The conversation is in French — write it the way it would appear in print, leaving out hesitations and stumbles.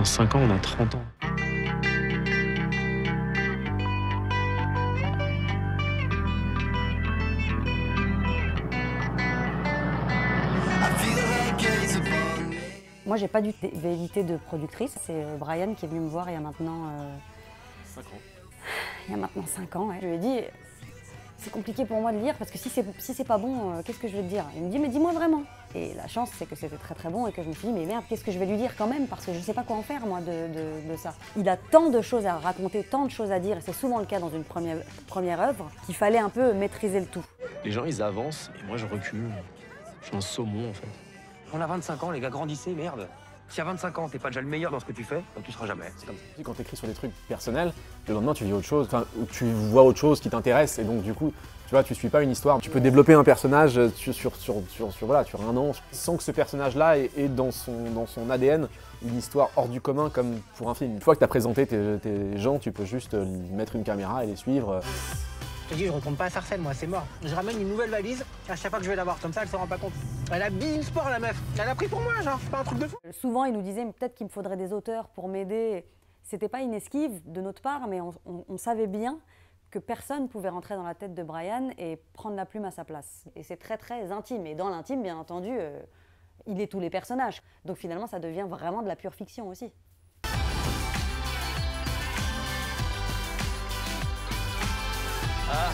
Dans 5 ans, on a 30 ans. Moi, j'ai pas du tout velléité de productrice. C'est Brian qui est venu me voir il y a maintenant 5 ans. il y a maintenant 5 ans. Ouais. Je lui ai dit, c'est compliqué pour moi de lire parce que si c'est pas bon, qu'est-ce que je vais te dire? Il me dit, mais dis-moi vraiment. Et la chance, c'est que c'était très très bon et que je me suis dit, mais merde, qu'est-ce que je vais lui dire quand même? Parce que je sais pas quoi en faire, moi, de ça. Il a tant de choses à raconter, tant de choses à dire, et c'est souvent le cas dans une première œuvre, qu'il fallait un peu maîtriser le tout. Les gens, ils avancent et moi, je recule. Je suis un saumon, en fait. On a 25 ans, les gars, grandissez, merde. Si à 25 ans, t'es pas déjà le meilleur dans ce que tu fais, donc tu seras jamais. C'est comme ça. Quand tu écris sur des trucs personnels, le lendemain tu lis autre chose, enfin, tu vois autre chose qui t'intéresse et donc du coup, tu vois, tu suis pas une histoire. Tu peux développer un personnage sur un an sans que ce personnage-là ait dans son ADN une histoire hors du commun comme pour un film. Une fois que tu as présenté tes gens, tu peux juste mettre une caméra et les suivre. Je te dis, je retourne pas à Sarcelles, moi, c'est mort. Je ramène une nouvelle valise à chaque fois que je vais la voir, comme ça elle se rend pas compte. Elle a Bein Sport, la meuf. Elle a pris pour moi, genre, c'est pas un truc de fou. Souvent, il nous disait peut-être qu'il me faudrait des auteurs pour m'aider. C'était pas une esquive de notre part, mais on savait bien que personne pouvait rentrer dans la tête de Brian et prendre la plume à sa place. Et c'est très très intime. Et dans l'intime, bien entendu, il est tous les personnages. Donc finalement, ça devient vraiment de la pure fiction aussi. Ah.